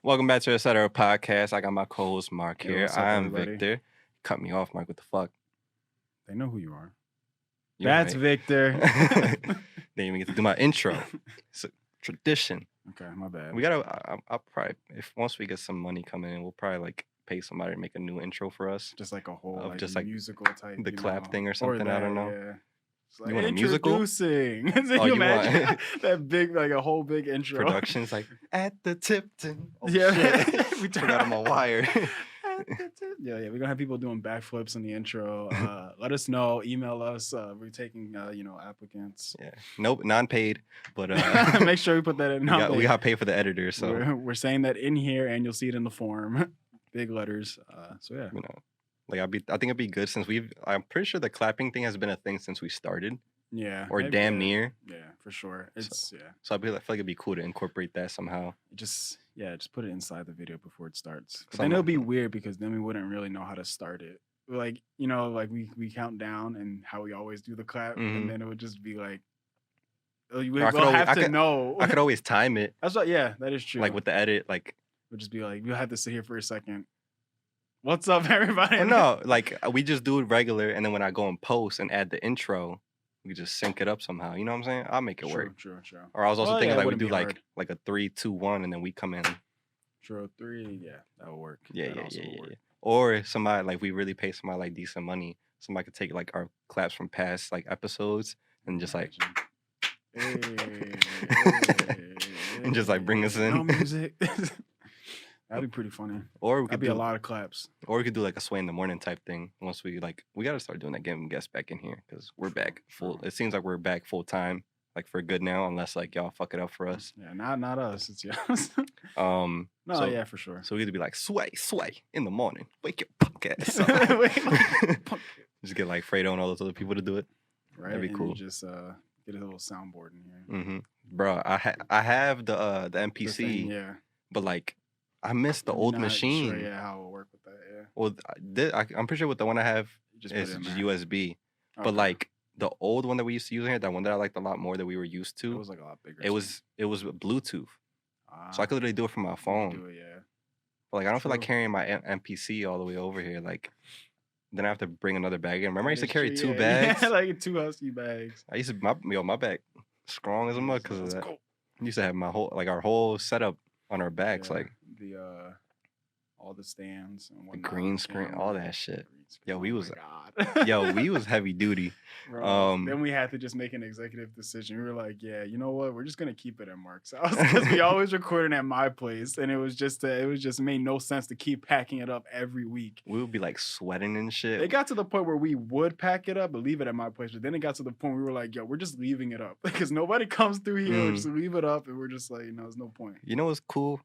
Welcome back to the Etc. Podcast. I got my co-host Mark Yo, here. what's up, I'm everybody? Victor. Cut me off, Mark. What the fuck? They know who you are. You're That's right. Victor. Didn't even get to do my intro. It's a tradition. Okay, my bad. We gotta. I'll probably if once we get some money coming in, we'll probably like pay somebody to make a new intro for us. Just like a whole Of like just, like, musical type, the clap thing or something, I that, don't know. Yeah. It's like You want a musical? introducing. Can Oh, you you want- imagine that big, like a whole big intro? Productions like at the Tipton. Oh Yeah. shit! We Forgot I'm on wire. Yeah, we're gonna have people doing backflips in the intro. Let us know. Email us. We're taking applicants. Yeah. Nope. Non-paid, but Make sure we put that in. we got to pay for the editor, so we're saying that in here, and you'll see it in the form, big letters. So yeah, you know. Like I think it'd be good since I'm pretty sure the clapping thing has been a thing since we started, yeah, or maybe, damn yeah. near. Yeah, for sure. It's yeah. So I feel like it'd be cool to incorporate that somehow. Just put it inside the video before it starts. But Some- then it'll be weird because then we wouldn't really know how to start it. Like like we count down and how we always do the clap, Mhm. and then it would just be like, I could we'll always- have I to could- know. I could always time it, That's what. Yeah, that is true. like with the edit, like. we'll just be like, we'll have to sit here for a second. What's up, everybody? Oh, no, like we just do it regular, and then when I go and post and add the intro, we just sync it up somehow. You know what I'm saying? I'll make it work. True. Or I was also Well, thinking yeah, it like we wouldn't do be like hard. like a 3, 2, 1, and then we come in. True. 3. Yeah, that will work. Yeah. That also will work. Or somebody like we really pay somebody like decent money. Somebody could take like our claps from past like episodes and just like Hey, and just like bring us in. No music. That'd be pretty funny. Or we That'd could be do a lot of claps. Or we could do like a sway in the morning type thing. Once we gotta start doing that, getting guests back in here because we're back full. True. It seems like we're back full time, like for good now, unless like y'all fuck it up for us. Yeah, not us. It's yours. No, No, yeah, for sure. So we could be like sway in the morning, wake your punk ass up. Just get like Fredo and all those other people to do it. Right, That'd be and cool. You just get a little soundboard in here. Mm-hmm. Bro, I have the The MPC, thing, yeah. but like I missed the old Not machine. Sure, yeah, how it will work with that. Yeah. Well, I'm pretty sure with the one I have You just put is it in just there. USB. But Okay. like the old one that we used to use in here, that one that I liked a lot more that we were used it to, was like a lot bigger. it was Bluetooth, so I could literally do it from my you phone. do it, yeah. But like I don't feel like True. carrying my MPC all the way over here. Like then I have to bring another bag in. Remember I used to That's carry true, 2 yeah. bags. Yeah, like 2 husky bags. I used to my back strong as a mug because of Let's that. go. I used to have our whole setup on our backs, Yeah, like the all the stands and the whatnot, green screen, all camera, that shit. green screen. Yo, we Oh was- my God. Yo, we was heavy duty. Bro, then we had to just make an executive decision. We were like, yeah, you know what? We're just gonna keep it at Mark's house because we always recording at my place, and it was just made no sense to keep packing it up every week. We would be like sweating and shit. It got to the point where we would pack it up and leave it at my place, but then it got to the point where we were like, yo, we're just leaving it up because nobody comes through here. We're just leave it up, and we're just like, there's no point. You know what's cool?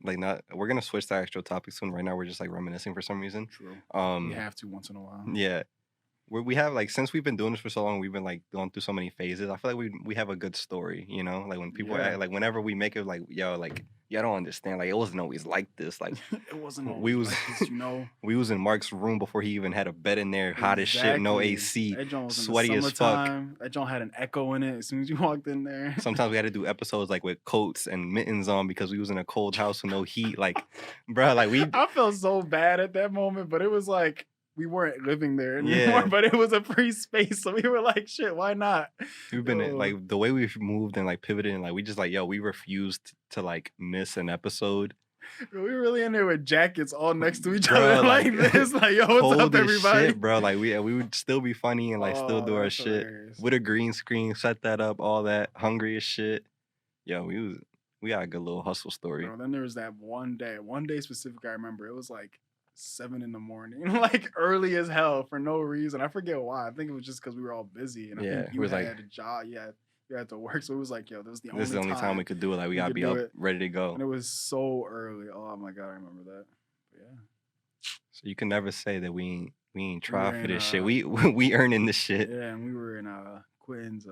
Like we're gonna switch to actual topics soon. Right now we're just like reminiscing for some reason. True. Um We have to once in a while. yeah. We have like since we've been doing this for so long, we've been like going through so many phases. I feel like we have a good story, you know? Like when people Yeah. like whenever we make it like, yo, like y'all don't understand. Like it wasn't always like this. Like It wasn't. we always was- like this, you know. we was in Mark's room before he even had a bed in there, hot as shit, no Exactly. AC. That joint was in the sweaty as fuck. summertime. That joint had an echo in it as soon as you walked in there. Sometimes we had to do episodes like with coats and mittens on because we was in a cold house with no heat. Like, bruh, like we I felt so bad at that moment, but it was like we weren't living there anymore, Yeah. but it was a free space. So we were like, shit, why not? we've been Yo. like the way we've moved and like pivoted and like we just like we refused to like miss an episode. We were really in there with jackets all next to each Bruh, other like like, this. Like, yo, what's Cold up, as everybody? shit, bro. Like we would still be funny and like still Oh, do our that's shit hilarious. with a green screen, set that up, all that, hungry as shit. Yo, we got a good little hustle story. Bro, then there was that one day specifically I remember. It was like 7 in the morning, like early as hell for no reason. I forget why. I think it was just because we were all busy, and I Yeah, think we you was had like- a job. You had to work, so it was like, yo, this is the This is the only time we could do it. Like we we gotta could be do up, it. ready to go. And it was so early. Oh my God, I remember that. But yeah. So you can never say that we ain't were try for in, this shit. We earning this shit. Yeah, and we were in Quentin's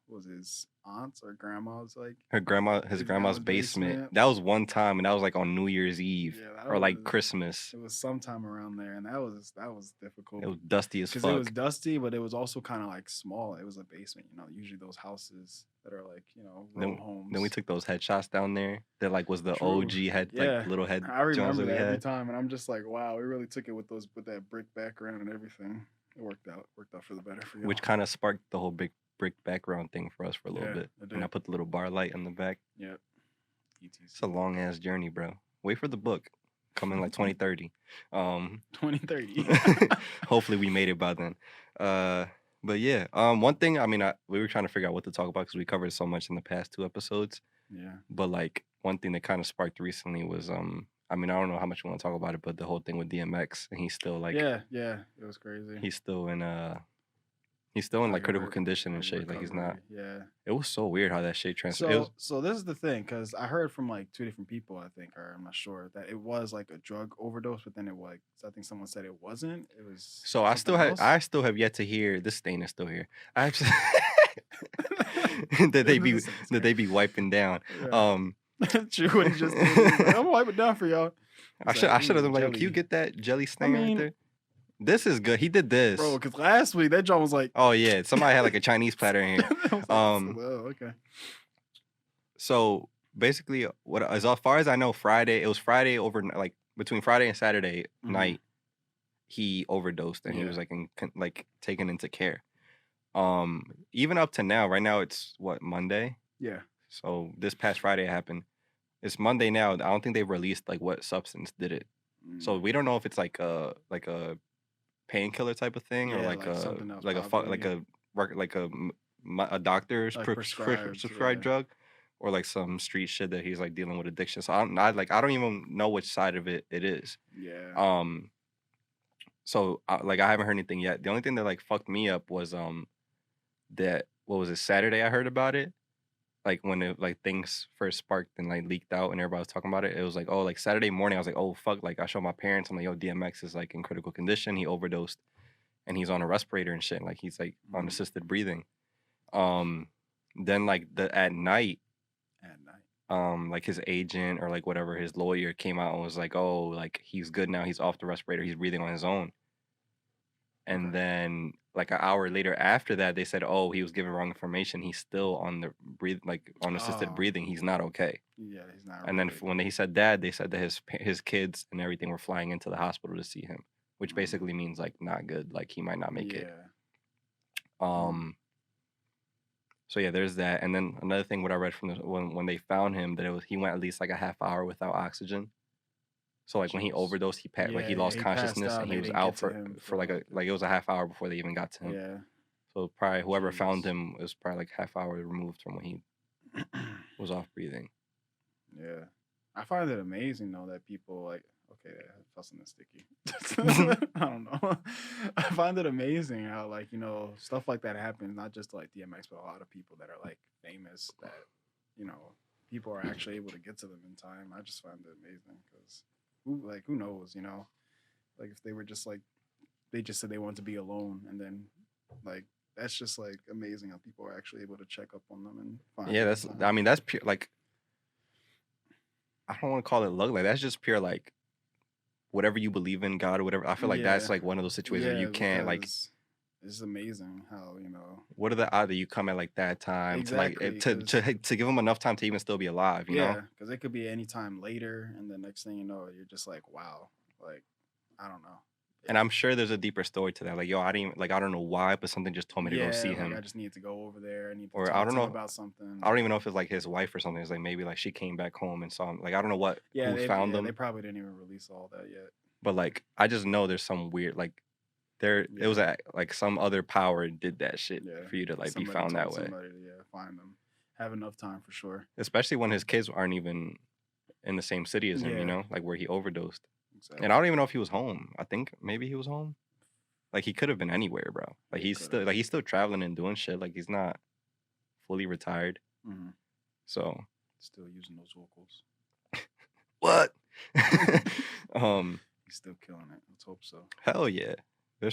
was his aunt's or grandma's like His his grandma's grandma's basement. basement. That was one time, and that was like on New Year's Eve Yeah, that or like was Christmas. it was sometime around there, and that was It difficult was dusty as because it was fuck. dusty, but it was also kind of like small. It was a basement, you know. Usually those houses that are like row Then we homes. took those headshots down there. That like was the True. OG head, like Yeah, little head I Jones remember that we that every had. time, and I'm just like, wow, we really took it with that brick background and everything. It worked out for the better for y'all. Which kind of sparked the whole big brick background thing for us for a little Yeah, bit. it And I did. put the little bar light in the back. Yep. It's a ETC. long ass journey, bro. Wait for the book. Coming like 2030. 2030. Hopefully we made it by then. But yeah. One thing, I mean, we were trying to figure out what to talk about because we covered so much in the past 2 episodes. Yeah. But like one thing that kind of sparked recently was I mean, I don't know how much you want to talk about it, but the whole thing with DMX, and he's still like Yeah, it was crazy. he's still in like Like a critical condition and shit. Like he's not. recovery. Yeah. It was so weird how that shit transferred. It was, So this is the thing, because I heard from like two different people, I think, or I'm not sure, that it was like a drug overdose, but then it was, I think someone said it wasn't. It was so something else. I still have yet to hear this stain is still here. I have that they be wiping down. Yeah. True, what he just did. He was like, I'm gonna wipe it down for y'all. I It's should like, have been like, can you jelly. get that jelly I stain right mean, there? This is good. He did this. bro, because last week that John was like, Oh yeah, somebody had like a Chinese platter in here. I was like, oh, okay. So basically, as far as I know, it was Friday over like between Friday and Saturday night, he overdosed and he was like taken into care. Even up to now, right now it's what, Monday? Yeah. So this past Friday it happened. It's Monday now. I don't think they've released like what substance did it. So we don't know if it's like a painkiller type of thing or Yeah, like like a something else, like a like a doctor's like prescribed prescribed, drug, or like some street shit that he's like dealing with addiction. So I don't even know which side of it is. Yeah. So like I haven't heard anything yet. The only thing that like fucked me up was that what was it, Saturday I heard about it. Like when it like things first sparked and like leaked out and everybody was talking about it, it was like, oh, like Saturday morning I was like, oh fuck, like I showed my parents, I'm like, yo, DMX is like in critical condition, he overdosed and he's on a respirator and shit, like he's like on assisted breathing. Then like at night, like his agent or like whatever, his lawyer came out and was like, oh, like he's good now, he's off the respirator, he's breathing on his own. And then like an hour later after that, they said, oh, he was given wrong information. He's still on the on assisted breathing. He's not okay. Yeah, he's not. And then when he said dad, they said that his kids and everything were flying into the hospital to see him, which basically means like not good. Like he might not make it. So yeah, there's that. And then another thing, what I read from when they found him, that he went at least like a half hour without oxygen. So like when he overdosed, he lost consciousness and he was out for like it was a half hour before they even got to him. Yeah. So probably whoever found him was probably like half hour removed from when he was off breathing. Yeah. I find it amazing though that people like, okay, I felt something sticky. I don't know. I find it amazing how like, stuff like that happens, not just to like DMX, but a lot of people that are like famous that, people are actually able to get to them in time. I just find it amazing because who knows, like if they were just like, they just said they wanted to be alone and then like, that's just like amazing how people are actually able to check up on them and find them. I mean, that's pure, like, I don't want to call it luck. Like, that's just pure, like, whatever you believe in, God or whatever. I feel like that's like one of those situations where you can't like. It's amazing how What are the odds that you come at like that time exactly, to give them enough time to even still be alive? You know? Because it could be any time later, and the next thing you know, you're just like, wow, like I don't know. And I'm sure there's a deeper story to that. Like, yo, I don't know why, but something just told me to go see him. I just need to go over there. I need to talk to him about something. I don't even know if it's like his wife or something. It's like maybe like she came back home and saw him. Like I don't know what who found them. They probably didn't even release all that yet. But like I just know there's some weird like it was like some other power did that shit for you to like be found that way. Somebody to find them. Have enough time for sure. Especially when his kids aren't even in the same city as him, like where he overdosed. Exactly. And I don't even know if he was home. I think maybe he was home. Like he could have been anywhere, bro. Like he's still traveling and doing shit. Like he's not fully retired. Mm-hmm. So still using those vocals. What? He's still killing it. Let's hope so. Hell yeah. There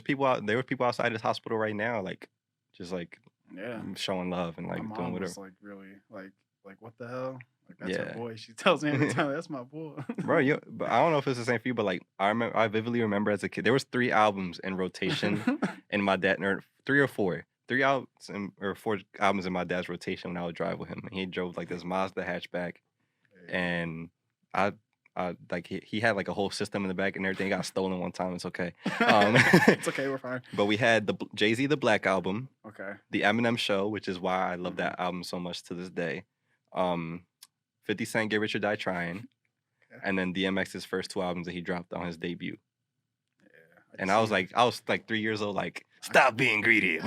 were people outside his hospital right now, like just like Yeah. showing love and My like doing mom whatever. was like really like what the hell? Like that's her Yeah. boy. She tells me every time that's my boy. Bro, but I don't know if it's the same for you, but like I vividly remember as a kid, there was 3 albums in rotation in my dad, or 3 or 4, 3 albums or 4 albums in my dad's rotation when I would drive with him. And he drove like this Mazda hatchback, Hey, and I, like he had like a whole system in the back and everything. It got stolen one time. It's okay. it's okay, we're fine. But we had the Jay-Z the Black album, Okay. the Eminem Show, which is why I love Mhm. that album so much to this day. 50 Cent, Get Rich or Die Trying. Okay. And then DMX's first 2 albums that he dropped on his debut. Yeah. And I was like 3 years old, like, stop being greedy.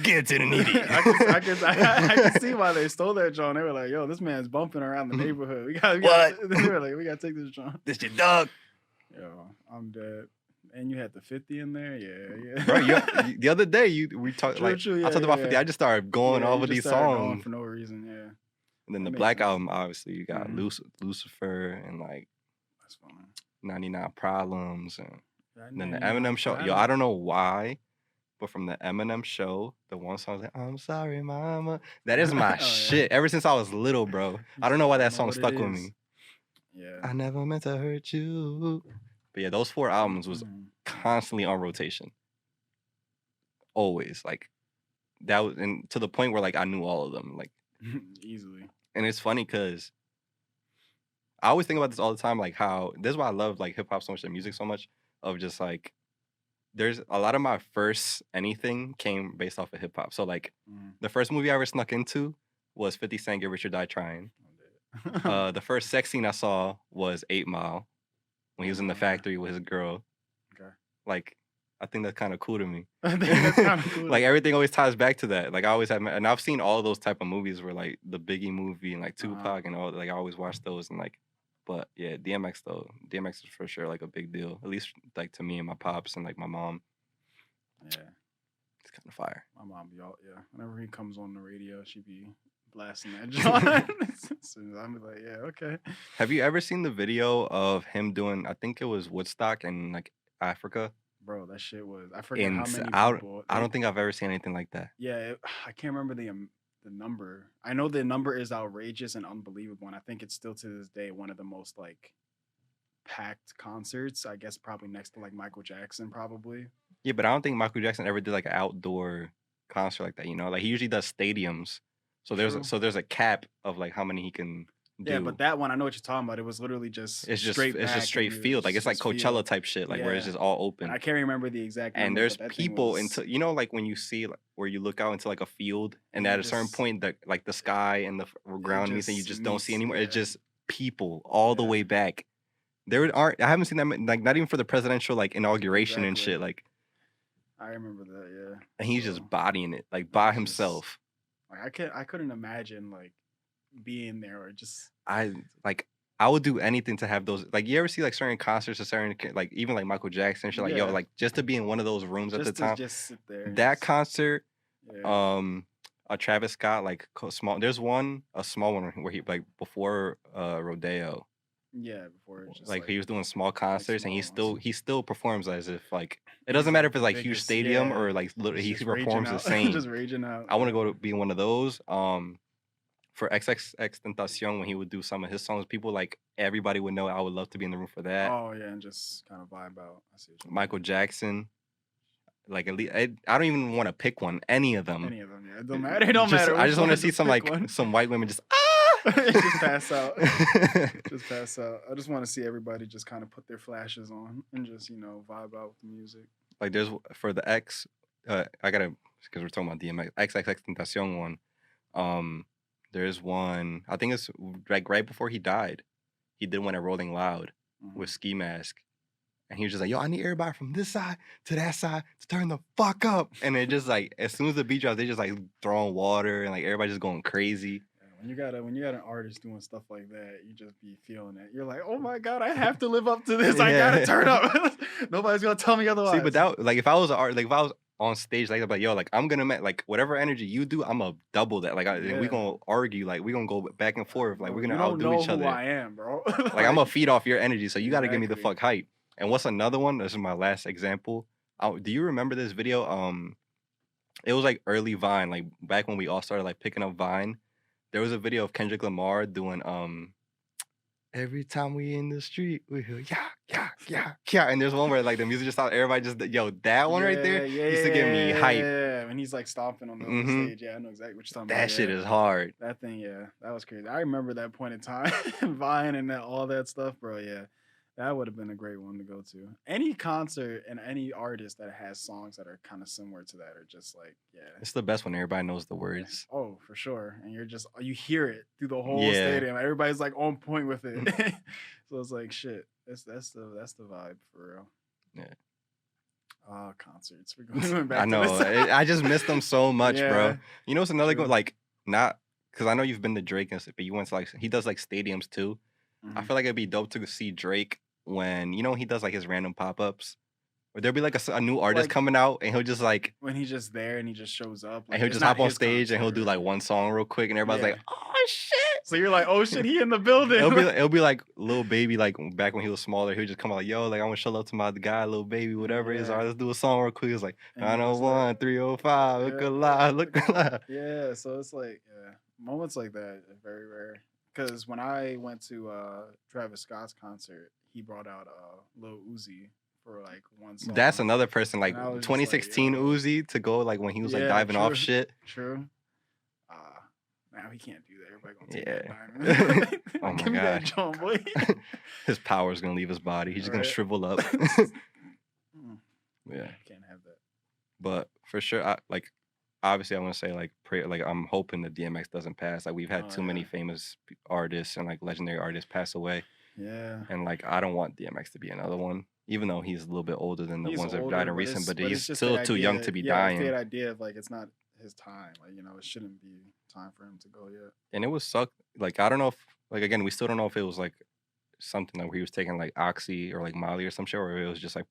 Get to the needy. I can see why they stole that John. They were like, yo, this man's bumping around the neighborhood. We got they were like, we gotta take this John. This your dog. Yo, I'm dead. And you had the 50 in there? Yeah. Bro, the other day we talked True, like true, I yeah, talked about yeah, 50. yeah. I just started going Yeah, off you of just these started going songs. for no reason, yeah. And then That the makes Black sense. album, obviously, you got Mhm. Lucifer and like That's funny. 99 Problems and then the 99 Eminem Show. Yo, I don't know why, but from the Eminem Show, the one song was like, I'm sorry, mama. That is my Oh, yeah. shit. Ever since I was little, bro. I don't know why that song stuck with me. Yeah. I never meant to hurt you. But yeah, those 4 albums was constantly on rotation. Always. Like that was, and to the point where like I knew all of them. Like easily. and it's funny because I always think about this all the time, like how this is why I love like hip hop so much and music so much, of just like there's a lot of my first anything came based off of hip hop. So like the first movie I ever snuck into was 50 Cent Get Rich or Die Trying. The first sex scene I saw was 8 Mile when he was in the factory with his girl. Okay. Like, I think that's kind of cool to me. I think that's kind of cool. Like everything always ties back to that. Like I always have, and I've seen all those type of movies where like the Biggie movie and like Tupac and all. Like I always watch those and like, but yeah, DMX though, DMX is for sure like a big deal. At least like to me and my pops and like my mom. Yeah, it's kind of fire. My mom be all whenever he comes on the radio, she be blasting that John. So I'm like, yeah, okay. Have you ever seen the video of him doing? I think it was Woodstock in like Africa. Bro, that shit was. I forget how many people. I don't think I've ever seen anything like that. Yeah, I can't remember the number. I know the number is outrageous and unbelievable, and I think it's still to this day one of the most like packed concerts. I guess probably next to like Michael Jackson, probably. Yeah, but I don't think Michael Jackson ever did like an outdoor concert like that. You know, like he usually does stadiums. So there's a cap of like how many he can do. Yeah, but that one I know what you're talking about. It was literally just straight field. Like it's like Coachella field type shit, like where it's just all open. And I can't remember the exact number, and there's people into like when you see like, where you look out into like a field and at a certain point that like the sky and the ground meets and you just don't see anymore. It's just people all the way back. I haven't seen that like not even for the presidential like inauguration and shit. Like I remember that, yeah. And he's just bodying it like by himself. Like I couldn't imagine like being there or just I would do anything to have those. Like you ever see like certain concerts or certain like even like Michael Jackson shit, like yo, like just to be in one of those rooms at the time. Just sit there. That concert, a Travis Scott like small. There's a small one where he like before Rodeo. Yeah, before just like he was doing small concerts and he still performs as if like it doesn't matter if it's like huge stadium or like he performs the same. Just raging out. I want to go to be one of those. For XXXTentacion when he would do some of his songs, people like everybody would know. I would love to be in the room for that. Oh yeah, and just kind of vibe out. I see what you Michael Jackson. Like at least I don't even want to pick one. Any of them. Yeah. It don't matter. It don't matter. I just want to see some like some white women just just pass out. Just pass out. I just want to see everybody just kind of put their flashes on and just vibe out with the music. Like there's for the X, I gotta because we're talking about DMX XXXTentacion one. There's one. I think it's like right before he died. He did one at Rolling Loud with Ski Mask. And he was just like, yo, I need everybody from this side to that side to turn the fuck up. And it just like, as soon as the beat drops, they just like throwing water and like everybody just going crazy. When you got an artist doing stuff like that, you just be feeling it. You're like, oh my God, I have to live up to this. I gotta turn up. Nobody's gonna tell me otherwise. See, but that like if I was an artist, like if I was on stage like that, like yo, like I'm gonna like whatever energy you do, I'm gonna double that. Like we gonna argue, like we gonna go back and forth, like we're gonna outdo each other. Who I am, bro. Like I'm gonna feed off your energy, so you gotta give me the fuck hype. And what's another one? This is my last example. Do you remember this video? It was like early Vine, like back when we all started like picking up Vine. There was a video of Kendrick Lamar doing every time we in the street, we hear yeah, yeah, yeah, yeah. And there's one where like the music just stopped, everybody just yo, that one right there Yeah, yeah, used to get me hype. yeah. When he's like stomping on the Hmm. stage. Yeah, I know exactly what you're talking about. That shit Yeah. is hard. That thing, yeah, that was crazy. I remember that point in time, Vine and all that stuff, bro. Yeah, that would have been a great one to go to. Any concert and any artist that has songs that are kind of similar to that are just like, yeah, It's the best when everybody knows the yeah. words. Oh, for sure. And you're just you hear it through the whole Yeah. stadium. Everybody's like on point with it. So it's like shit. That's the vibe for real. Yeah. Concerts. We're going back I know. to this. I just missed them so much, Yeah, bro. You know, it's another true. like not because I know you've been to Drake and stuff, but you went to like he does like stadiums too. I Mhm. feel like it'd be dope to see Drake when he does like his random pop ups, or there'll be like a new artist Like coming out and he'll just like when he's just there and he just shows up, and like he'll it's just not hop on his stage and he'll concert, do like right? one song real quick and everybody's like, Yeah. oh shit. So you're like, oh shit, he in the building. It'll be like Lil Baby, like back when he was smaller, he'll just come out like, yo, like I want to show love to my guy, Lil Baby, whatever it is. All right, Yeah. let's do a song real quick. It's like And he just 901, 305, look yeah, alive, look alive. yeah. So it's like, yeah, moments like that are very rare. Because when I went to Travis Scott's concert, he brought out Lil Uzi for like one song. That's another person, like And I was just like, 2016 yo. Uzi to go like when he was like Yeah, diving off true. shit. True. Now he can't do that. Everybody gonna take Yeah. that diamond. Oh my Give me that God. John boy. His power's gonna leave his body. He's just gonna Right. shrivel up. Mm, Yeah. can't have that. But for sure, obviously I want to say like pray, like I'm hoping the DMX doesn't pass. Like we've had Oh, too many yeah. famous artists and like legendary artists pass away. Yeah. And like I don't want DMX to be another one, even though he's a little bit older than the He's ones that have older, died in but recent. it's But but he's it's just still the too young idea. to be Yeah, it's the dying. idea of like it's not his time. Like it shouldn't be time for him to go yet. And it was suck. Like I don't know if like again we still don't know if it was like something that where he was taking like oxy or like Molly or some shit, or it was just like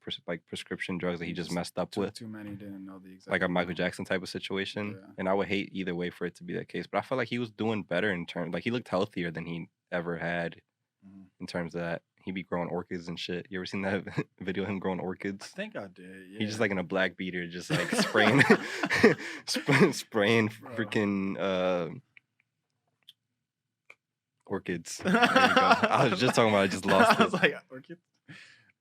prescription drugs that he just messed up Took with, too many, didn't know the exact. like a Michael amount. Jackson type of situation. Yeah. And I would hate either way for it to be that case. But I feel like he was doing better in terms, like he looked healthier than he ever had Mhm. in terms of that. He be growing orchids and shit. You ever seen that video of him growing I orchids? think I did. Yeah. He's just like in a black beater, just like spraying, spraying Bro. freaking orchids. There you go. I was just talking about. I just lost I was it. like, orchid.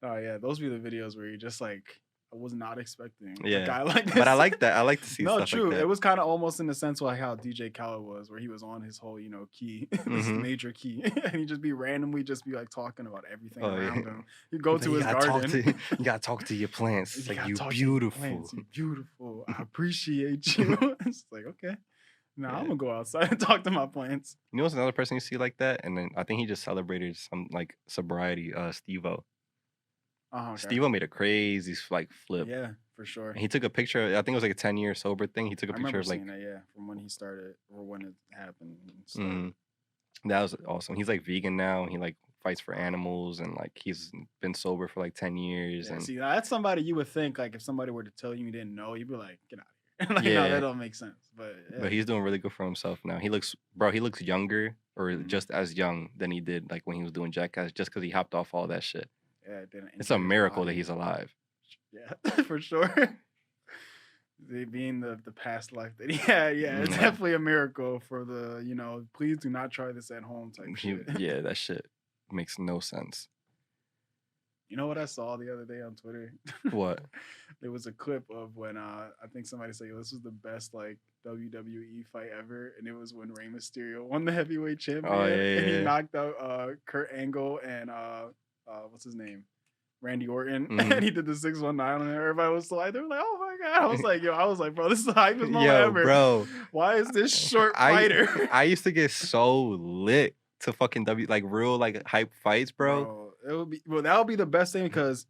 Oh yeah, those be the videos where you're just like, I was not expecting a Yeah. guy like this. But I like that. I like to see No, stuff true. like that. It was kind of almost in the sense like how DJ Khaled was, where he was on his whole, key, this Mhm. major key, and he'd just be randomly just be like talking about everything Oh, around yeah. him. You go He's to like, his you gotta garden. you gotta talk to your plants. It's You like gotta you talk to your beautiful. plants, you beautiful. I appreciate you. It's like, okay. Now I'm Yeah. gonna go outside and talk to my plants. You know what's another person you see like that? And then I think he just celebrated some like sobriety. Steve-O. Okay. Steve-O made a crazy like flip. Yeah, for sure. And he took a picture. I think it was like a 10-year sober thing. He took a I picture remember of like seeing that, yeah, from when he started or when it happened. and stuff. mhm. That was awesome. He's like vegan now. He like fights for animals and like he's been sober for like 10 years. Yeah, And see, that's somebody you would think like if somebody were to tell you didn't know, you'd be like, get out of here. Like, no, Yeah. that don't make sense. But yeah. but he's doing really good for himself now. He looks younger or Mhm. just as young than he did like when he was doing Jackass, just because he hopped off all that shit. Yeah, it didn't It's injure a his miracle that body. he's alive. Yeah, for sure. Being the past life that he had, yeah, it's Yeah. definitely a miracle for the, please do not try this at home type shit. Yeah, that shit makes no sense. You know what I saw the other day on Twitter? What? There was a clip of when I think somebody said, "Yo, this was the best like WWE fight ever," and it was when Rey Mysterio won the heavyweight champion, Oh, yeah, and he yeah. knocked out Kurt Angle and what's his name, Randy Orton, Mhm. and he did the 619 on it. Everybody was like, they were like, "Oh my god!" I was like, bro, this is the hypest moment Yo, ever, bro. Why is this short fighter? I used to get so lit to fucking like real like hype fights, bro. That would be the best thing because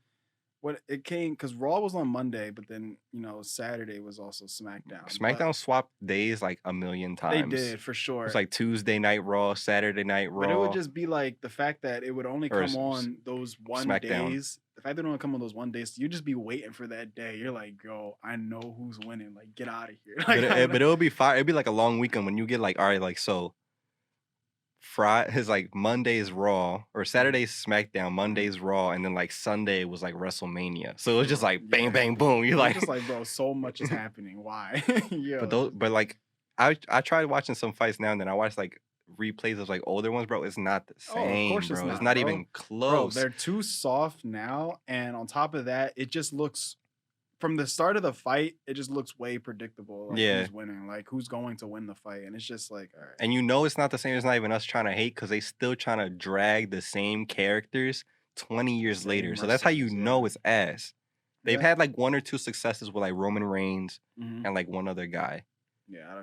when it came, because Raw was on Monday, but then Saturday was also SmackDown. SmackDown swapped days like a million They times. did for sure. It's like Tuesday night Raw, Saturday night Raw. But it would just be like the fact that it would only Or come on those one SmackDown. days. The fact that it only come on those one days, you just be waiting for that day. You're like, yo, I know who's winning. Like, get out of here. Like, but it'll be fire. It'll be like a long weekend when you get like, all right, like so his like Monday's Raw or Saturday's SmackDown, Monday's Raw, and then like Sunday was like WrestleMania. So it was just like bang, Yeah. bang, boom. You You're like, just like, bro, so much is happening. Why? Yo. but like, I tried watching some fights now and then. I watched like replays of like older ones, bro. It's not the Oh, of same, course it's bro. It's not, not bro. even Bro, close. they're too soft now, and on top of that, it just looks from the start of the fight, it just looks way predictable. Like Yeah. who's winning, like who's going to win the fight, and it's just like, all right. And you know it's not the same. It's not even us trying to hate because they still trying to drag the same characters 20 years Same later. So that's how you wrestlers, know yeah. it's ass. They've Yeah. had like 1 or 2 successes with like Roman Reigns Mhm. and like one other guy. Yeah, I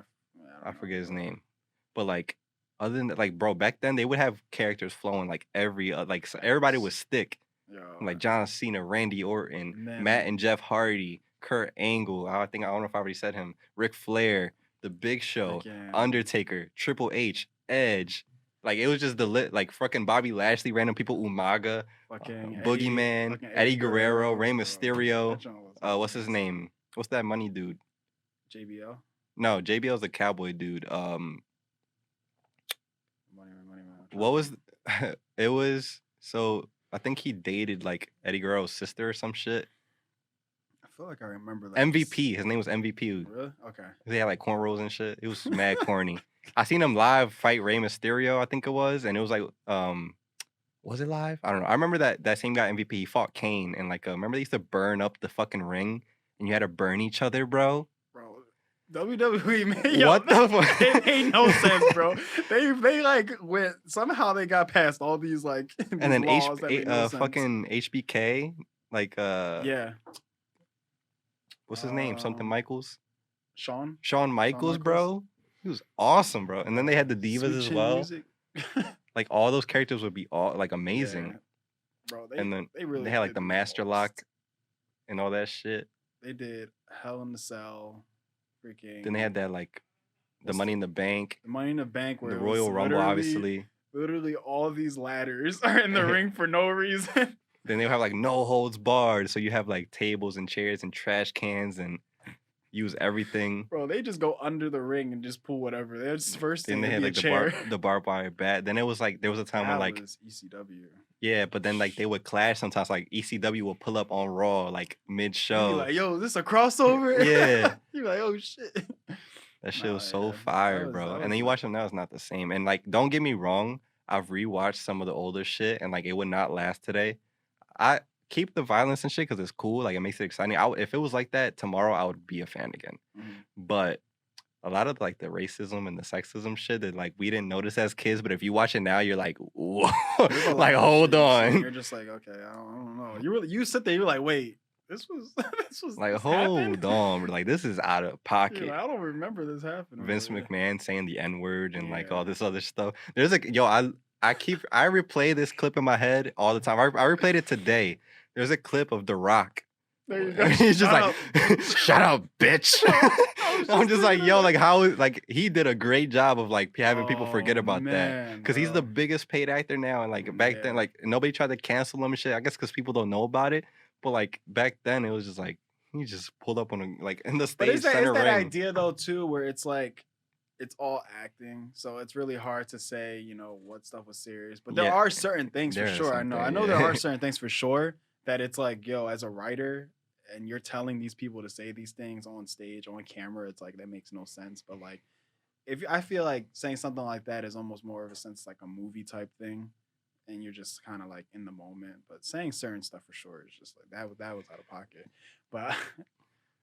I don't forget know, his bro. name. But like other than that, like bro, back then they would have characters flowing like like everybody was stick. Yo, Like John Cena, Randy Orton, And then- Matt and Jeff Hardy, Kurt Angle. I don't know if I already said him. Ric Flair, The Big Show, freaking- Undertaker, Triple H, Edge. Like it was just the lit, like fucking Bobby Lashley, random people, Umaga, fucking Boogeyman, fucking Eddie Guerrero, Rey bro. Mysterio. That joint was What's his amazing. name? What's that money dude? JBL. No, JBL's the cowboy dude. Money. What was it was so I think he dated like Eddie Guerrero's sister or some shit. I feel like I remember that. MVP. His name was MVP. Really? Okay. They had like cornrows and shit. It was mad corny. I seen him live fight Rey Mysterio, I think it was, and it was like was it live? I don't know. I remember that same guy MVP he fought Kane and like remember they used to burn up the fucking ring and you had to burn each other, bro. Bro, WWE made What the fuck? It made no sense, bro. They like went somehow they got past all these like these And then laws that made no sense. fucking HBK, like yeah. what's his name? Something Michaels? Shawn Shawn Michaels, bro. He was awesome, bro. And then they had the divas Sweet as Chin well. Music. Like all those characters would be all like amazing. Yeah. Bro, And then they really they had like did the Master most. Lock and all that shit. They did Hell in the Cell, freaking. Then they had that like the What's Money in the Bank, the Money in the Bank, where the it was Royal Rumble, literally- obviously. Literally, all these ladders are in the ring for no reason. Then they have like no holds barred, so you have like tables and chairs and trash cans and use everything. Bro, they just go under the ring and just pull whatever. They're just first Then thing they to had be like a chair. the barbed wire bat. Then it was like there was a time when That like was ECW. yeah, but then like they would clash sometimes. Like ECW would pull up on Raw like mid You show. be like, yo, is this a crossover? Yeah. You be like, oh shit. That shit Nah, was so yeah. fire, That bro. was And then you watch them now, it's not the same. And like, don't get me wrong, I've rewatched some of the older shit, and like, it would not last today. I keep the violence and shit because it's cool. Like, it makes it exciting. If it was like that tomorrow, I would be a fan again. Mhm. But a lot of like the racism and the sexism shit that like we didn't notice as kids, but if you watch it now, you're like, whoa, There's a lot like of hold shit you see, on, You're just like, okay, I don't know. You sit there, you're like, wait, this was like this hold happened? on, like this is out of You're pocket. like, I don't remember this happening. Vince but yeah. McMahon saying the N word and like all Yeah. this other stuff. There's like, yo, I replay this clip in my head all the time. I replayed it today. There's a clip of The Rock. There you go. He's just Shut like, up. shut up, bitch. I was I'm just like, thinking yo, of like that. how like he did a great job of like having people forget Oh, about that. man, Because he's the bro. biggest paid actor now. And like back then, Yeah. like nobody tried to cancel him and shit. I guess because people don't know about it. But like back then, it was just like he just pulled up on a like in the But stage it's that center ring. idea though too, where it's like it's all acting, so it's really hard to say, what stuff was serious. But there Yeah, are certain things for there are sure. I some know things, there yeah. are certain things for sure that it's like, yo, as a writer, and you're telling these people to say these things on stage, on camera, it's like that makes no sense. But like, if I feel like saying something like that is almost more of a sense like a movie type thing, and you're just kind of like in the moment. But saying certain stuff for sure is just like that was out of pocket. But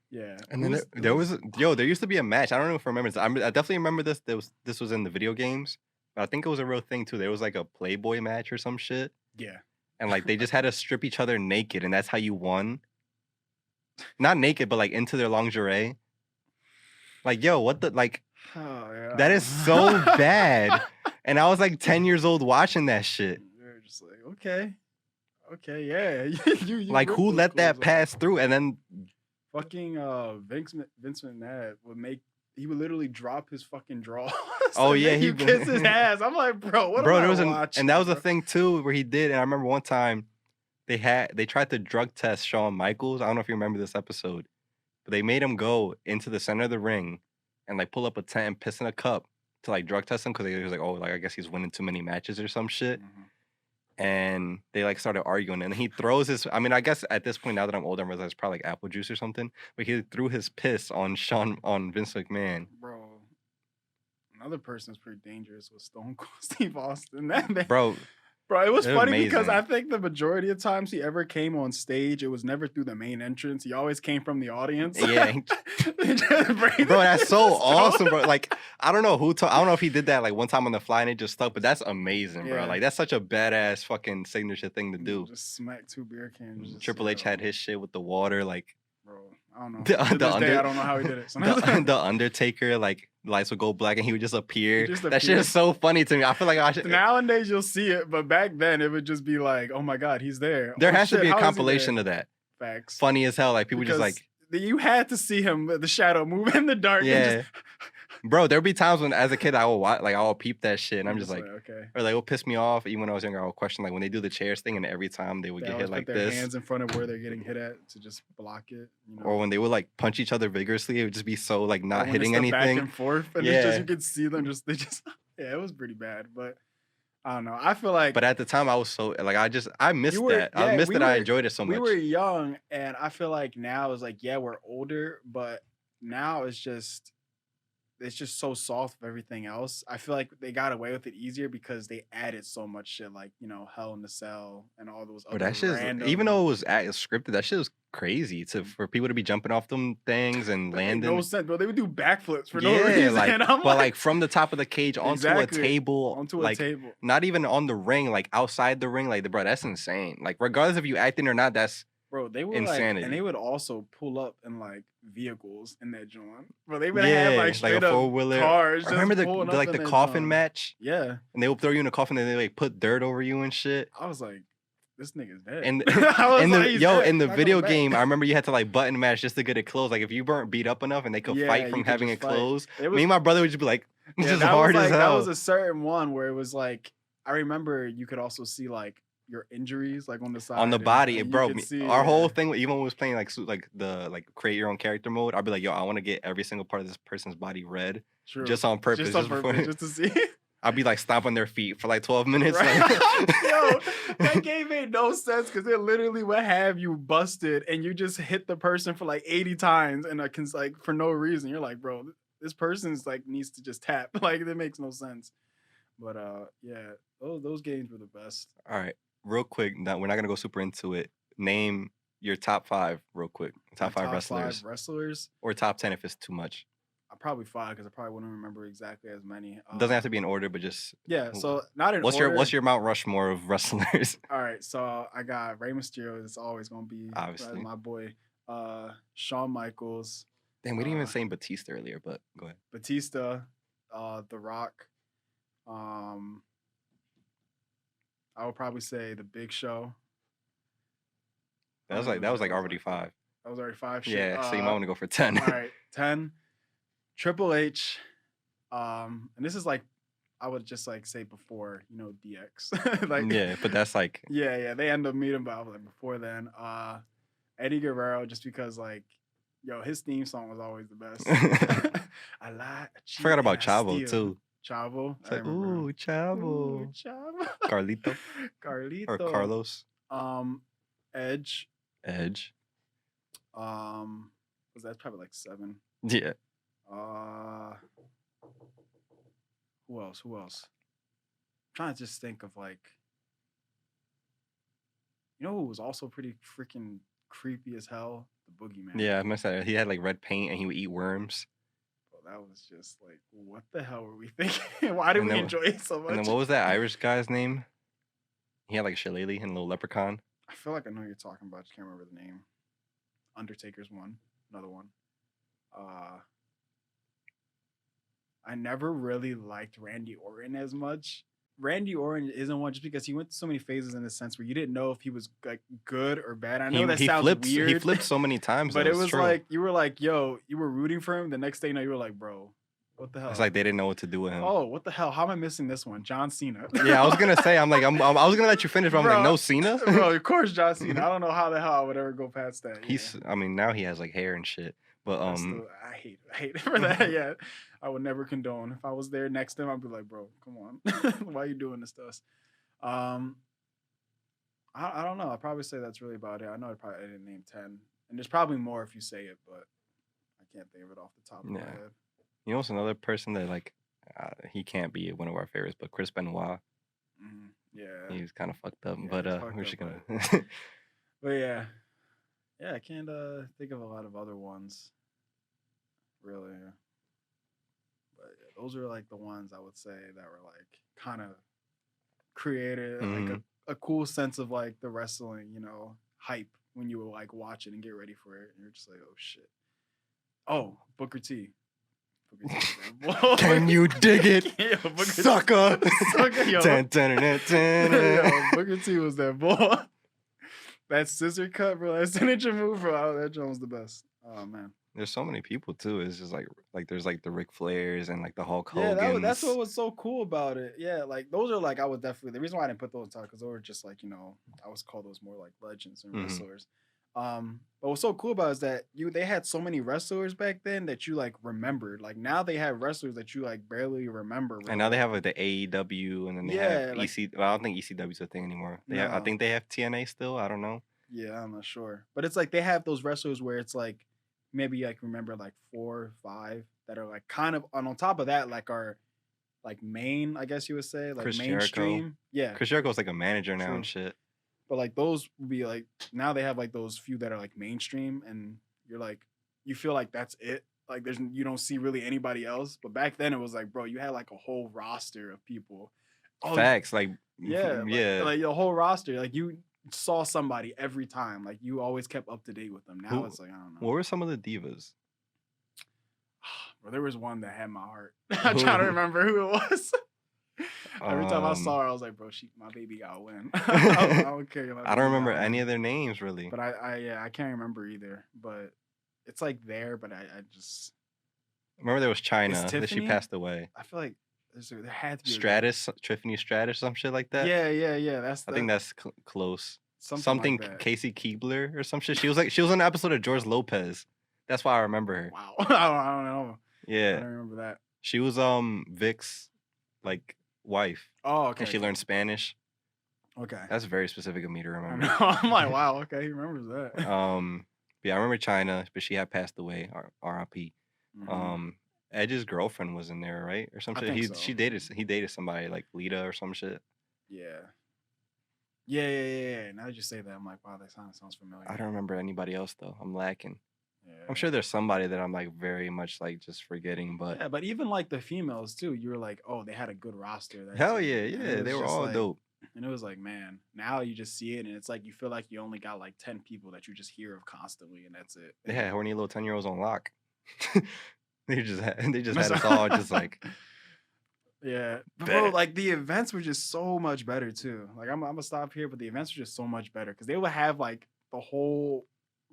yeah, And then there was there used to be a match. I don't know if I remember this. I definitely remember this. This was in the video games, but I think it was a real thing too. There was like a Playboy match or some shit, yeah. and like they just had to strip each other naked, and that's how you won. Not naked, but like into their lingerie. Like, yo, what the like? Oh, yeah. That is so bad. And I was like 10 years old watching that shit. You're just like, okay, yeah. you Like, ripped who those let that clothes off. pass through? And then Fucking Vince McMahon he would literally drop his fucking drawers. Oh, and yeah, make he you kiss his ass. I'm like, bro, what bro, am there I was watching? and that was a bro? thing too where he did. And I remember one time they tried to drug test Shawn Michaels. I don't know if you remember this episode, but they made him go into the center of the ring and like pull up a tent and piss in a cup. to like drug test him because he was like, oh, like I guess he's winning too many matches or some shit. Mhm. And they like started arguing, and he throws his. I mean, I guess at this point now that I'm older, I realize it's probably like apple juice or something. But he threw his piss on Vince McMahon. Bro, another person that's pretty dangerous was Stone Cold Steve Austin. That man, Bro, bro, it was they're funny because I amazing. think the majority of times he ever came on stage, it was never through the main entrance. He always came from the audience. Yeah, They just bring bro, the that's so stone. awesome, bro. Like, I don't know I don't know if he did that like one time on the fly and it just stuck, but that's amazing, bro. Yeah. Like, that's such a badass fucking signature thing to do. Just smack 2 beer cans. Just, Triple H had his shit with the water, like bro. I don't know. the, To the this day, under I don't know how he did it. the Undertaker, like lights would go black and he would just appear. Just That shit appear. is so funny to me. I feel like I should. Nowadays you'll see it, but back then it would just be like, oh my god, he's there. There Oh, has to shit, be a how is he compilation there? of that. Facts. Funny as hell. Like people just Because like you had to see him, the shadow move in the dark. yeah. And just, Bro, there'll be times when as a kid I will watch, like I will peep that shit and I'm just like okay. or like it'll piss me off. Even when I was younger, I would question like when they do the chairs thing and every time they would They get always hit like put their this. hands in front of where they're getting hit at to just block it. You know? Or when they would like punch each other vigorously, it would just be so like Or not when hitting it's the back anything. and forth, and it's just Yeah. you could see them just yeah, it was pretty bad. But I don't know. I feel like But at the time I was so like I missed You were- that. I yeah, missed we that I were- enjoyed it so we much. were young, and I feel like now it's like, yeah, we're older, but now it's just so soft with everything else. I feel like they got away with it easier because they added so much shit, like, you know, Hell in the Cell and all those But other that shit is, random. even though it was scripted, that shit was crazy for people to be jumping off them things and That made landing. no sense, bro. They would do backflips for no Yeah, reason. like and I'm but like from the top of the cage onto Exactly. a table, onto a like table. not even on the ring, like outside the ring, like bro, that's insane. Like regardless if you acting or not, that's Bro, they were insanity. like, and they would also pull up in like vehicles in that joint. Bro, they would have like straight a up 4-wheeler. cars. I remember just the pulling like up the in that coffin joint. match, Yeah, and they will throw you in a coffin and they like put dirt over you and shit. I was like, this nigga's dead. And I was in like, the he's yo dead. in the Not video coming back. game, I remember you had to like button match just to get it closed. Like if you weren't beat up enough and they could Yeah, fight you from could having just it fight. closed, It was, me and my brother would just be like yeah, just that hard was as like, hell. That was a certain one where it was like, I remember you could also see like your injuries like on the side on the body, and you bro. could see, Our yeah. whole thing, even when we was playing like the like create your own character mode, I'd be like, yo, I want to get every single part of this person's body red, True. just on purpose, just on purpose, just to see. I'd be like stomping their feet for like 12 minutes. Right? Like, Yo, that game made no sense because it literally would have you busted and you just hit the person for like 80 times and like for no reason. You're like, bro, this person's like needs to just tap. Like that makes no sense. But yeah, those games were the best. all right, real quick. Now we're not gonna go super into it. Name your top 5 real quick. Top My 5 wrestlers, 5 wrestlers. or top 10 if it's too much. Probably 5 because I probably wouldn't remember exactly as many. Doesn't have to be in order, but just Yeah, so not in what's order. what's your Mount Rushmore of wrestlers? All right, so I got Rey Mysterio. It's always gonna be Obviously. my boy. Shawn Michaels, Damn, we didn't even say Batista earlier, but go ahead. Batista, The Rock. I would probably say The Big Show. That was like already 5. That was already 5. Shit. Yeah, so you might want to go for 10. All right, 10. Triple H. And this is like I would just like say before, you know, DX. Like yeah, but that's like yeah. They end up meeting, but I was like before then. Eddie Guerrero, just because like, yo, his theme song was always the best. I lie. forgot about Chavo too. Chavo. It's like, ooh, Chavo. Chavo. Carlito Carlito. or Carlos. Edge. Edge. Was that probably like 7? Yeah. Who else? I'm trying to just think of like, you know who was also pretty freaking creepy as hell? The Boogeyman. Yeah, I must say he had like red paint and he would eat worms. Well, that was just like, what the hell were we thinking? Why did And we then- enjoy it so much? And then what was that Irish guy's name? He had like a shillelagh and a little leprechaun. I feel like I know who you're talking about. I just can't remember the name. Undertaker's one. Another one. I never really liked Randy Orton as much. Randy Orton isn't one just because he went through so many phases in the sense where you didn't know if he was like good or bad. I know that sounds weird. He flipped so many times, but though, it it's was true. like you were like, yo, you were rooting for him. The next day, you know, you were like, bro, what the hell? It's like they didn't know what to do with him. Oh, what the hell? How am I missing this one? John Cena. Yeah, I was gonna say, I was gonna let you finish, but I'm like, Bro, no Cena. Bro, of course, John Cena. I don't know how the hell I would ever go past that. I mean, now he has like hair and shit. But That's the I hate it for that. Yeah, I would never condone. If I was there next to him, I'd be like, bro, come on, why are you doing this to us? Um, I don't know. I'd probably say that's really about it. I know I didn't name 10, and there's probably more if you say it, but I can't think of it off the top of my yeah, head. you know, it's another person that like he can't be one of our favorites, but Chris Benoit, Yeah, he's kind of fucked up. yeah, But he's fucked we're up, just gonna. but yeah, yeah. I can't think of a lot of other ones really. But yeah, those are like the ones I would say that were like kind of created like Mhm. a cool sense of like the wrestling, hype when you were like watching and get ready for it. And you're just like, oh shit. Oh, Booker T. Booker T was that Can you dig it, boy. Yo, Booker sucker? Sucker, yo. Dun, dun, dun, dun, Yo, dun. Booker T was that boy. That scissor cut, bro. That signature move, bro. That joint was the best. Oh man. There's so many people too. It's just like there's like the Ric Flairs and like the Hulk Yeah, that's what Hogan's. was so cool about it. Yeah, like those are like I would definitely the reason why I didn't put those on because they were just like I was call those more like legends and Mhm. wrestlers. But what's so cool about it is that they had so many wrestlers back then that you like remembered. Like now they have wrestlers that you like barely remember. And now they Really. have like the AEW, and then they have Yeah, like EC. Well, I don't think ECW's a thing anymore. I no, think they have TNA still. I don't know. yeah, I'm not sure, but it's like they have those wrestlers where it's like maybe like remember like 4 or 5 that are like kind of on top of that like are like main, I guess you would say, like Chris Jericho. mainstream. Yeah, Chris Jericho's like a manager now and true. shit. But like those would be like now they have like those few that are like mainstream, and you're like you feel like that's it. Like you don't see really anybody else. But back then it was like, bro, you had like a whole roster of people. Oh Facts, like yeah, yeah. like the whole roster. Like you saw somebody every time. Like you always kept up to date with them. Now Who? it's like I don't know. What were some of the divas? Bro, there was one that had my heart. I'm trying to remember who it was. Every time I saw her, I was like, "Bro, my baby gotta win." I don't care. I don't remember any of their names really. But I can't remember either. But it's like there, but I just Remember there was is China that she Tiffany. passed away. I feel like there had to be Stratus, Tiffany Stratus, some shit like that. Yeah. I think that's close. something like that. Casey Keebler or some shit. She was on an episode of George Lopez. That's why I remember her. Wow, I don't know. I Yeah, don't remember that. she was Vic's like wife, Oh, okay. and she learned Spanish. Okay. That's very specific of me to I remember. know. I'm like, wow. Okay, he remembers that. Yeah, I remember China, but she had passed away. R.I.P. Mhm. Edge's girlfriend was in there, right, or some I shit. think so. He dated somebody like Lita or some shit. Yeah. Yeah. Now that you say that, I'm like, wow, that sounds familiar. I don't remember anybody else though. I'm lacking. Yeah. I'm sure there's somebody that I'm like very much like just forgetting, but Yeah, but even like the females too, you were like, oh, they had a good roster. That hell team. yeah, And yeah, it they was were just all like, dope. and it was like, man, now you just see it, and it's like you feel like you only got like 10 people that you just hear of constantly, and that's it. They had horny little 10-year-olds on lock. they just had That's us all just like yeah, but Bet bro, it. like the events were just so much better too. Like I'm gonna stop here, but the events were just so much better because they would have like the whole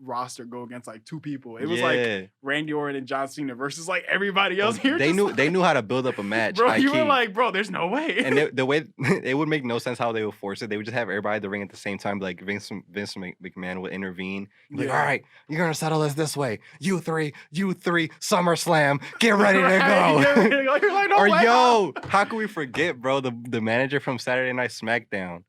roster go against like 2 people. It was like Yeah. Randy Orton and John Cena versus like everybody else. You're They just knew like, how to build up a match. bro. high You were key. like, bro, there's no way. And the way it would make no sense how they would force it. They would just have everybody at the ring at the same time. Like Vince McMahon would intervene. He'd be like, Yeah. all right, you're gonna settle this way. You three, SummerSlam, get ready to Right, go. you're like, no Or way. yo, how can we forget, bro? The manager from Saturday Night SmackDown.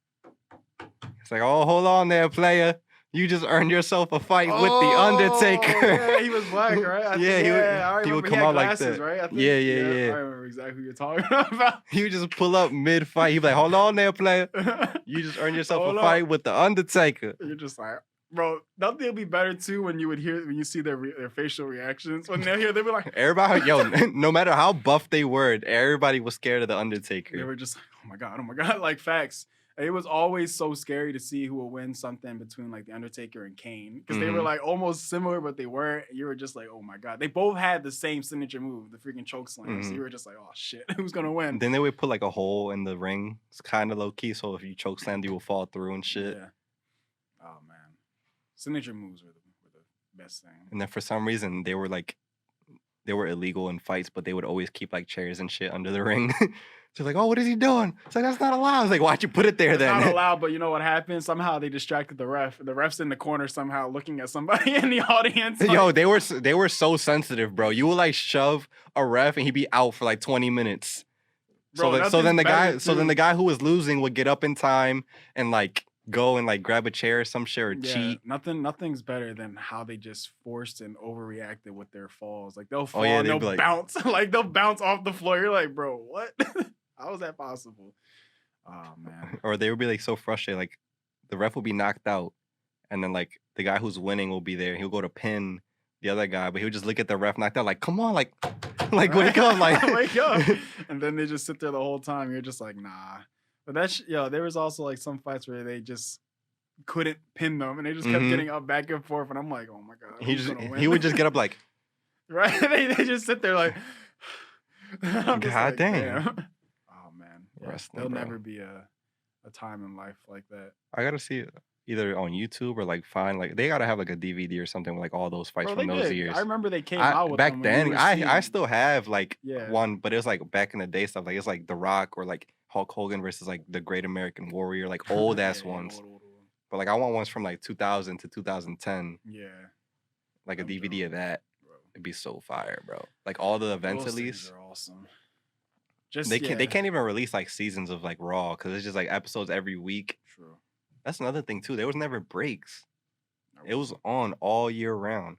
It's like, oh, hold on there, player. You just earned yourself a fight with the Undertaker. Yeah, he was black, right? I he would remember come had out like glasses, that. right? I think. Yeah. I remember exactly who you're talking about. He would just pull up mid fight. He'd be like, hold on there, player. You just earned yourself Hold a up. fight with the Undertaker. You're just like, bro. Nothing will be better too when you see their facial reactions when they'll be like, Everybody, yo, no matter how buff they were, everybody was scared of the they Undertaker. were just like, oh my god, like facts. It was always so scary to see who will win something between like the Undertaker and Kane because they were like almost similar, but they weren't. You were just like, oh my god, they both had the same signature move, the freaking choke slam. So you were just like, oh shit, who's gonna win? Then they would put like a hole in the ring. It's kind of low key, so if you choke slammed, you will fall through and shit. Yeah. Oh man, signature moves were the best thing. And then for some reason, they were like they were illegal in fights, but they would always keep like chairs and shit under the ring. So like, oh, what is he doing? It's like, that's not allowed. It's like, why'd you put it there It's then? not allowed, but you know what happened? Somehow they distracted the ref. The ref's in the corner somehow looking at somebody in the audience. Like, Yo, they were so sensitive, bro. You would like shove a ref and he'd be out for like 20 minutes. bro, So then nothing's the guy who was losing would get up in time and like go and like grab a chair or some shit or cheat. Nothing's better than how they just forced and overreacted with their falls. Like they'll fall yeah, and they'll they'd be like- bounce. Like they'll bounce off the floor. You're like, bro, what? How is that possible? Oh man. Or they would be like so frustrated. Like the ref will be knocked out, and then like the guy who's winning will be there. He'll go to pin the other guy, but he would just look at the ref knocked out, like, come on, like wake up, like wake up. And then they just sit there the whole time. You're just like, nah. But that's there was also like some fights where they just couldn't pin them and they just kept getting up back and forth. And I'm like, oh my God. He would just get up like right. They just sit there like God damn. Oh man. Wrestling, There'll bro. never be a time in life like that. I gotta see it either on YouTube or like find like they gotta have like a DVD or something with like all those fights Bro, from they those did. years. I remember they came out with back them when we then. were I seeing- still have like Yeah. one, but it was like back in the day stuff. Like it's like The Rock or like Hulk Hogan versus like the Great American Warrior, like old ass Yeah, ones. old. But like I want ones from like 2000 to 2010, Yeah. like a Them DVD of Jones, that. bro. It'd be so fire, bro. Like all the events Those at things least. are awesome. Just They can't even release like seasons of like Raw because it's just like episodes every week. True. That's another thing too. There was never breaks. It was on all year round.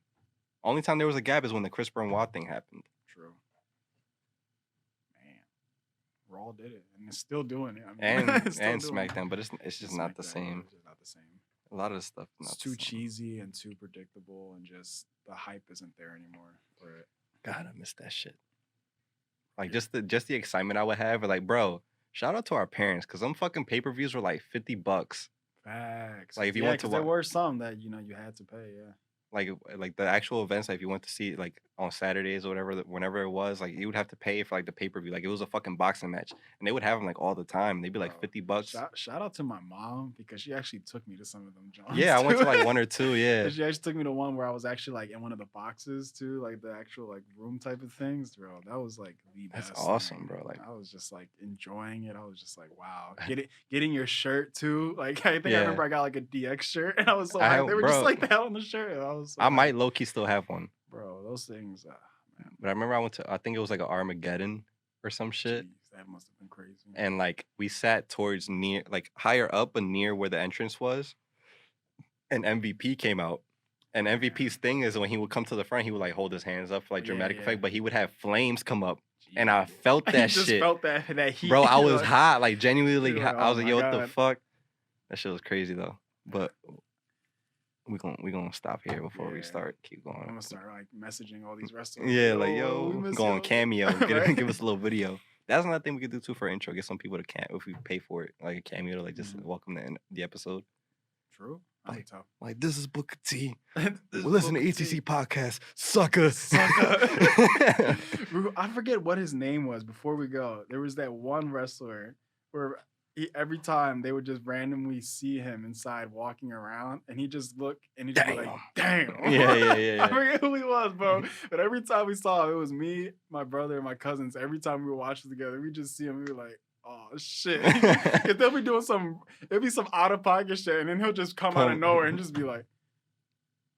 Only time there was a gap is when the Chris Benoit thing happened. True. Man, Raw did it, and it's still doing it. I mean, And it's still and doing it. SmackDown, but it's just not the SmackDown, same. It's just not the same. A lot of the stuff. It's Not too the same. cheesy and too predictable, and just the hype isn't there anymore for it. God, I miss that shit. Like just the excitement I would have. Or like, bro, shout out to our parents because them fucking pay-per-views were like $50. Facts. Like, if you yeah, went to because there wa- were some that you had to pay. Yeah. Like the actual events, like if you went to see like on Saturdays or whatever, whenever it was, like you would have to pay for like the pay-per-view. Like it was a fucking boxing match, and they would have them like all the time. They'd be like Bro, $50. Shout out to my mom because she actually took me to some of them joints. Yeah, I went to too. like one or two. Yeah, She actually took me to one where I was actually like in one of the boxes too, like the actual like room type of things, bro. That was like the That's best. awesome, thing. bro, like- I was just like enjoying it. I was just like, wow, getting your shirt too. Like I think I Yeah. remember I got like a DX shirt, and I was so I hyped. have- They were bro. just like that on the shirt. And I was. So I hyped. might low key still have one, bro. Those things, man. but I remember I went to. I think it was like an Armageddon or some shit. Jeez, that must have been crazy. And like we sat towards near like higher up but near where the entrance was, and MVP came out. And MVP's thing is when he would come to the front, he would like hold his hands up for like Yeah, dramatic yeah. effect, but he would have flames come up, and I Jeez. felt You that just shit, felt that heat. bro. I was Like, hot, like genuinely You're hot. like, I "Oh was like, my yo, what the God." fuck? That shit was crazy though. But we gonna stop here before we Yeah. start. Keep going. I'm gonna start like messaging all these wrestlers. Yeah, like we yo, miss go on y'all." Cameo, Right? give us a little video. That's another thing we could do too for intro. Get some people to if we pay for it, like a cameo to like just Mhm. welcome the episode. True. That'd be tough. Like this is Booker T. This Well, listen to Booker ETC T. podcast, sucker. Sucker. I forget what his name was before we go. There was that one wrestler where every time they would just randomly see him inside walking around, and he just look and he'd just be like, "Damn." Yeah. I forget who he was, bro. But every time we saw him, it was me, my brother, and my cousins. Every time we would watch it together, we just see him. We were like, "Oh shit!" If they'll be doing it'll be some out of pocket shit, and then he'll just come out of nowhere and just be like,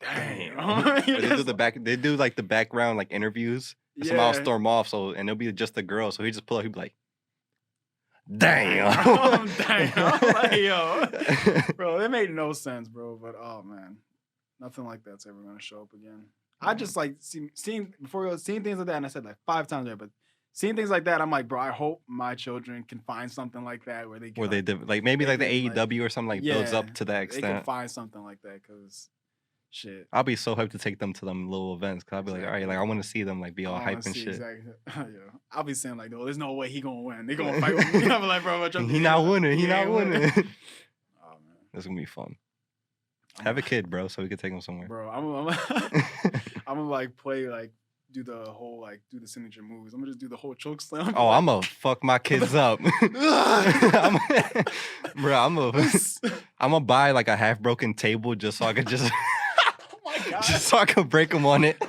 "Damn." Or You're they do just the back. They do like the background like interviews. And somehow storm off. So and it'll be just a girl. So he just pull up. He'd be like, "Damn." Damn. Like, yo. Bro, it made no sense, bro. But oh man, nothing like that's ever gonna show up again. I just like seeing seeing things like that, and I said like 5 times there, but seeing things like that, I'm like, bro, I hope my children can find something like that where they can, Where they did like maybe like the they can, like- AEW or something like builds up to that they can extent. find something like that because shit. I'll be so hyped to take them to them little events because I'll be like, all right, like I want to see them like be all I hype wanna and see shit. Exactly. Yeah. I'll be saying like, "Oh, there's no way he gonna win. They gonna fight with me." I'm like, "Bro, He not winning. He not ain't winning. Oh man, That's gonna be fun. I'm Have a kid, bro, so we can take him somewhere. bro. I'm gonna like play like do the whole like do the signature moves. I'm gonna just do the whole choke slam. Oh, I'm gonna fuck my kids up. I'm gonna buy like a half broken table just so I could just Oh my god. just so I could break them on it.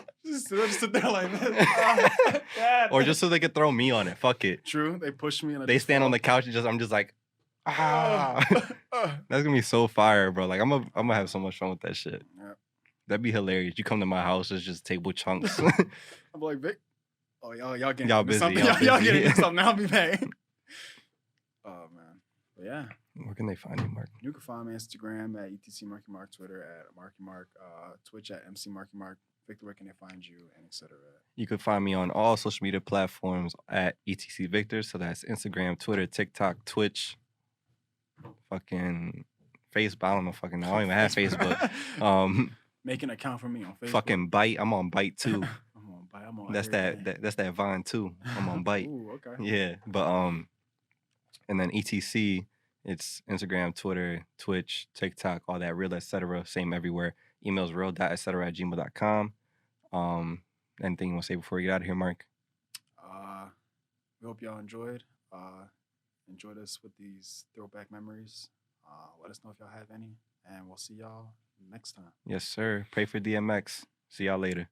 they'll just sit there like this. Dad. Or just so they could throw me on it. Fuck it. True. They push me and They stand on the couch and I'm just like, ah. That's gonna be so fire, bro. Like I'm gonna have so much fun with that shit. Yeah. That'd be hilarious. You come to my house, it's just table chunks. I'm like, Vic. Oh, y'all getting Y'all into busy, something. y'all Y'all busy. getting into something. I'll be back. Oh man. But yeah. Where can they find you, Mark? You can find me on Instagram at ETCMarkyMark, Twitter at MarkyMark, Twitch at MCMarkyMark. Victor, where can they find you, and etc. You can find me on all social media platforms at ETC Victor. So that's Instagram, Twitter, TikTok, Twitch, fucking Facebook. I don't know fucking. I don't even have Facebook. Make an account for me on Facebook. Fucking Bite. I'm on Bite too. I'm on Bite. I'm on. That's everything. that Vine too. I'm on Bite. Ooh, okay. Yeah, but and then ETC. It's Instagram, Twitter, Twitch, TikTok, all that, real, etc. Same everywhere. Emails real.etc@gmail.com. Anything you want to say before you get out of here, Mark? We hope y'all enjoyed. Enjoyed us with these throwback memories. Let us know if y'all have any, and we'll see y'all next time. Yes, sir. Pray for DMX. See y'all later.